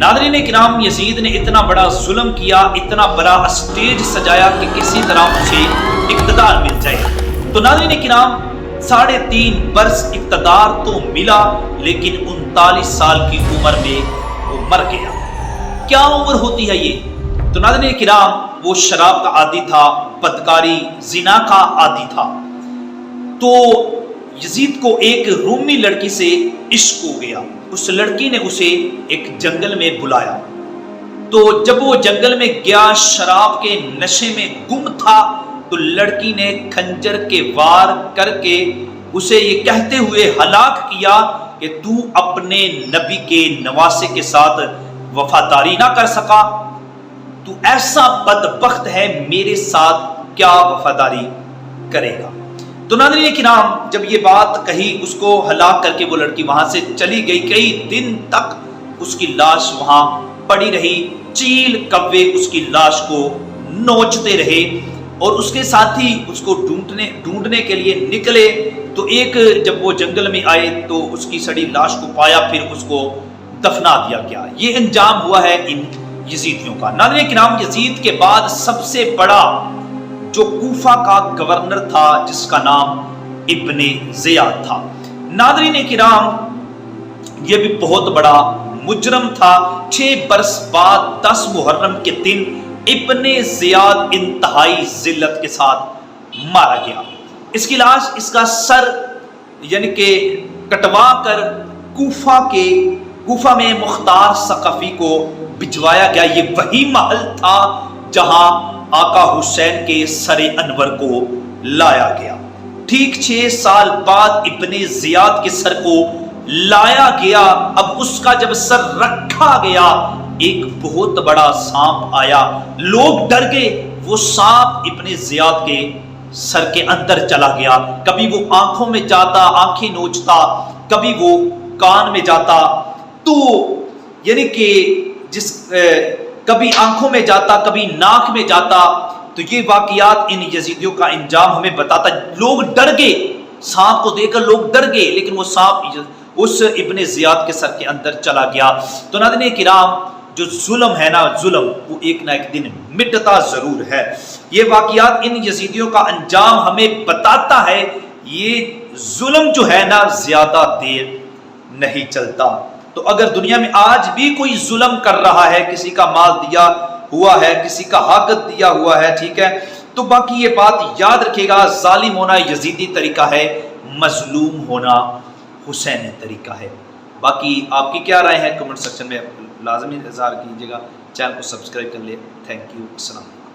ناظرین کرام، یزید نے اتنا بڑا ظلم کیا، اتنا بڑا اسٹیج سجایا کہ کسی طرح اسے اقتدار مل جائے۔ تو ناظرین کرام، 3.5 برس اقتدار تو ملا، لیکن 39 سال کی عمر میں وہ مر گیا۔ کیا عمر ہوتی ہے یہ؟ تو ناظرین کرام، وہ شراب کا عادی تھا، بدکاری زنا کا عادی تھا۔ تو یزید کو ایک رومی لڑکی سے عشق ہو گیا۔ اس لڑکی نے اسے ایک جنگل میں بلایا۔ تو جب وہ جنگل میں گیا، شراب کے نشے میں گم تھا، تو لڑکی نے خنجر کے وار کر کے اسے یہ کہتے ہوئے ہلاک کیا کہ تو اپنے نبی کے نواسے کے ساتھ وفاداری نہ کر سکا، تو ایسا بدبخت ہے، میرے ساتھ کیا وفاداری کرے گا؟ تو ناظرین کرام، جب یہ بات کہی، اس کو ہلاک کر کے وہ لڑکی وہاں سے چلی گئی۔ کئی دن تک اس کی لاش وہاں پڑی رہی، چیل کوے اس کی لاش کو نوچتے رہے، اور اس کے ساتھی اس کو ڈھونڈنے کے لیے نکلے۔ تو جب وہ جنگل میں آئے تو اس کی سڑی لاش کو پایا، پھر اس کو دفنا دیا گیا۔ یہ انجام ہوا ہے ان یزیدیوں کا۔ ناظرین کرام، یزید کے بعد سب سے بڑا جو کوفہ کا گورنر تھا، جس کا نام ابن زیاد تھا۔ ناظرین کرام، یہ بھی بہت بڑا مجرم تھا۔ 6 برس بعد 10 محرم کے دن ابن زیاد انتہائی ذلت کے ساتھ مارا گیا۔ اس کی لاش، اس کا سر یعنی کہ کٹوا کر کوفہ میں مختار ثقفی کو بھجوایا گیا۔ یہ وہی محل تھا جہاں آقا حسین کے سر انور کو لایا گیا۔ ٹھیک 6 سال بعد ابن زیاد کے سر کو لایا گیا۔ اب اس کا جب سر رکھا گیا، ایک بہت بڑا سانپ آیا، لوگ ڈر گئے۔ وہ سانپ ابن زیاد کے سر کے اندر چلا گیا۔ کبھی وہ آنکھوں میں جاتا، آنکھیں نوچتا، کبھی وہ کان میں جاتا، تو یعنی کہ کبھی آنکھوں میں جاتا، کبھی ناک میں جاتا۔ تو یہ واقعات ان یزیدیوں کا انجام ہمیں بتاتا۔ لوگ ڈر گئے، سانپ کو دیکھ کر لوگ ڈر گئے، لیکن وہ سانپ اس ابن زیاد کے سر کے اندر چلا گیا۔ تو ناظرین کرام، جو ظلم ہے نا، ظلم وہ ایک نہ ایک دن مٹتا ضرور ہے۔ یہ واقعات ان یزیدیوں کا انجام ہمیں بتاتا ہے، یہ ظلم جو ہے نا، زیادہ دیر نہیں چلتا۔ تو اگر دنیا میں آج بھی کوئی ظلم کر رہا ہے، کسی کا مال دیا ہوا ہے، کسی کا حق دیا ہوا ہے، ٹھیک ہے، تو باقی یہ بات یاد رکھے گا، ظالم ہونا یزیدی طریقہ ہے، مظلوم ہونا حسینی طریقہ ہے۔ باقی آپ کی کیا رائے ہے کمنٹ سیکشن میں لازمی اظہار کیجیے گا۔ چینل کو سبسکرائب کر لیں۔ تھینک یو، السلام علیکم۔